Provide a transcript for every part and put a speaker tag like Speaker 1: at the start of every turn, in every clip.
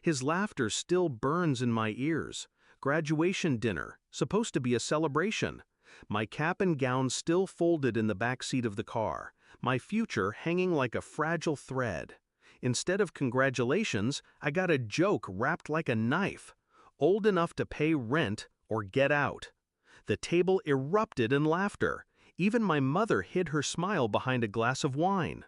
Speaker 1: His laughter still burns in my ears. Graduation dinner, supposed to be a celebration. My cap and gown still folded in the back seat of the car, my future hanging like a fragile thread. Instead of congratulations, I got a joke wrapped like a knife. Old enough to pay rent or get out. The table erupted in laughter. Even my mother hid her smile behind a glass of wine.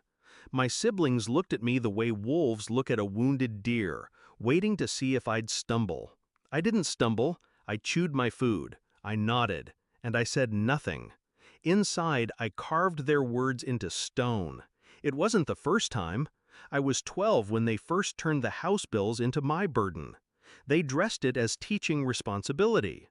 Speaker 1: My siblings looked at me the way wolves look at a wounded deer, waiting to see if I'd stumble. I didn't stumble. I chewed my food. I nodded. And I said nothing. Inside, I carved their words into stone. It wasn't the first time. I was 12 when they first turned the house bills into my burden. They dressed it as teaching responsibility.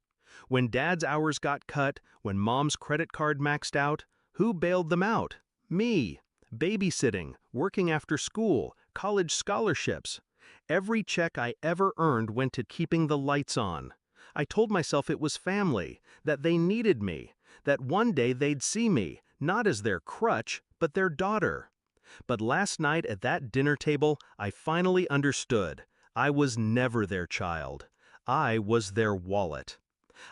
Speaker 1: When Dad's hours got cut, when Mom's credit card maxed out, who bailed them out? Me. Babysitting, working after school, college scholarships. Every check I ever earned went to keeping the lights on. I told myself it was family, that they needed me, that one day they'd see me, not as their crutch, but their daughter. But last night at that dinner table, I finally understood. I was never their child. I was their wallet.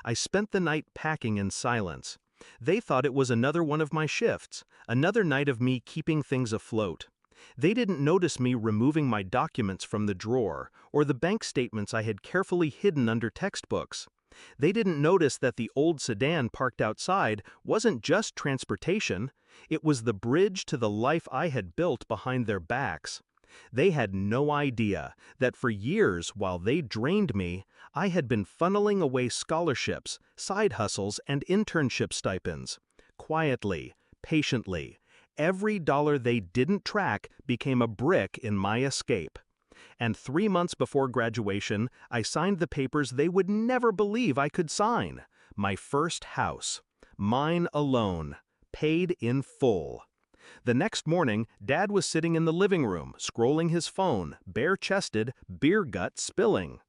Speaker 1: I spent the night packing in silence. They thought it was another one of my shifts, another night of me keeping things afloat. They didn't notice me removing my documents from the drawer, or the bank statements I had carefully hidden under textbooks. They didn't notice that the old sedan parked outside wasn't just transportation, it was the bridge to the life I had built behind their backs. They had no idea that for years, while they drained me, I had been funneling away scholarships, side hustles, and internship stipends. Quietly, patiently, every dollar they didn't track became a brick in my escape. And 3 months before graduation, I signed the papers they would never believe I could sign. My first house. Mine alone. Paid in full. The next morning, Dad was sitting in the living room, scrolling his phone, bare-chested, beer gut spilling.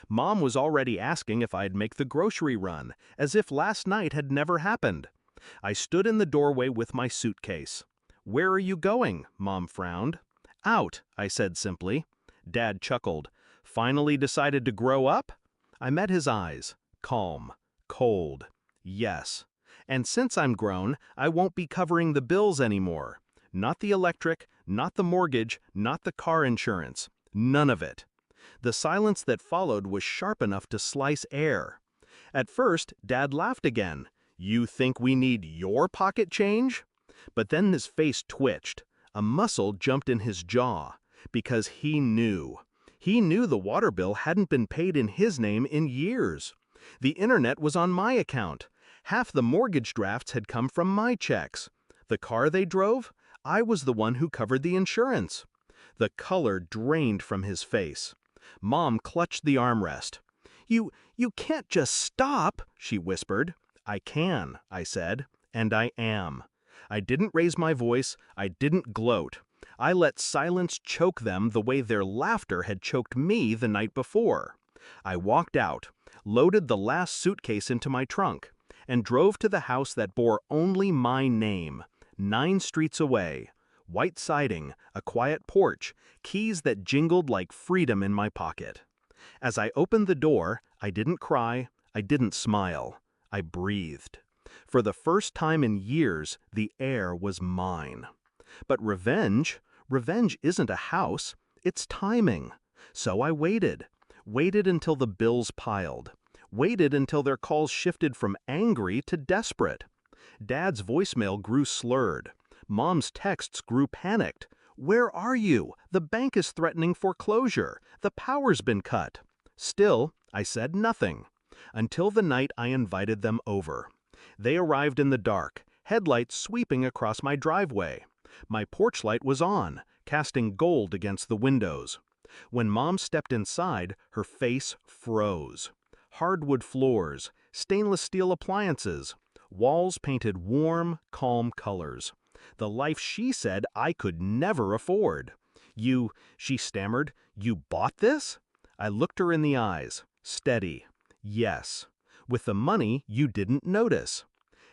Speaker 1: Mom was already asking if I'd make the grocery run, as if last night had never happened. I stood in the doorway with my suitcase. "Where are you going?" Mom frowned. "Out," I said simply. Dad chuckled. "Finally decided to grow up?" I met his eyes. Calm. Cold. Yes. And since I'm grown, I won't be covering the bills anymore. Not the electric, not the mortgage, not the car insurance. None of it. The silence that followed was sharp enough to slice air. At first, Dad laughed again. "You think we need your pocket change?" But then his face twitched. A muscle jumped in his jaw. Because he knew. He knew the water bill hadn't been paid in his name in years. The internet was on my account. Half the mortgage drafts had come from my checks. The car they drove? I was the one who covered the insurance. The color drained from his face. Mom clutched the armrest. You can't just stop," she whispered. "I can," I said, "and I am." I didn't raise my voice. I didn't gloat. I let silence choke them the way their laughter had choked me the night before. I walked out, loaded the last suitcase into my trunk, and drove to the house that bore only my name, 9 streets away. White siding, a quiet porch, keys that jingled like freedom in my pocket. As I opened the door, I didn't cry, I didn't smile. I breathed. For the first time in years, the air was mine. But revenge isn't a house, it's timing. So I waited until the bills piled, waited until their calls shifted from angry to desperate. Dad's voicemail grew slurred. Mom's texts grew panicked. "Where are you? The bank is threatening foreclosure. The power's been cut." Still, I said nothing. Until the night I invited them over. They arrived in the dark, headlights sweeping across my driveway. My porch light was on, casting gold against the windows. When Mom stepped inside, her face froze. Hardwood floors, stainless steel appliances, walls painted warm, calm colors. The life she said I could never afford. She stammered, "You bought this?" I looked her in the eyes, steady. "Yes. With the money you didn't notice."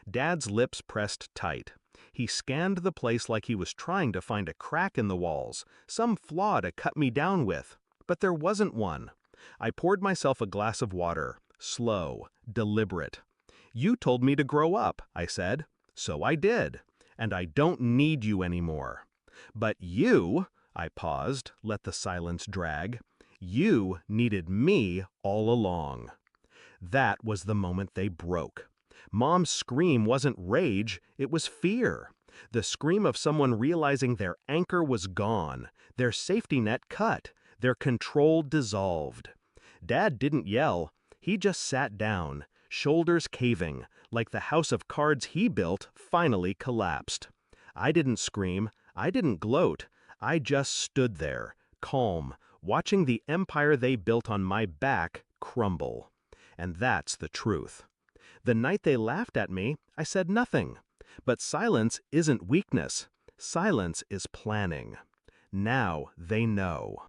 Speaker 1: Dad's lips pressed tight. He scanned the place like he was trying to find a crack in the walls, some flaw to cut me down with. But there wasn't one. I poured myself a glass of water, slow, deliberate. You told me to grow up, I said. So I did. And I don't need you anymore. But you, I paused, let the silence drag. You needed me all along. That was the moment they broke. Mom's scream wasn't rage, it was fear. The scream of someone realizing their anchor was gone, their safety net cut, their control dissolved. Dad didn't yell, he just sat down, shoulders caving, like the house of cards he built finally collapsed. I didn't scream, I didn't gloat, I just stood there, calm, watching the empire they built on my back crumble. And that's the truth. The night they laughed at me, I said nothing. But silence isn't weakness. Silence is planning. Now they know.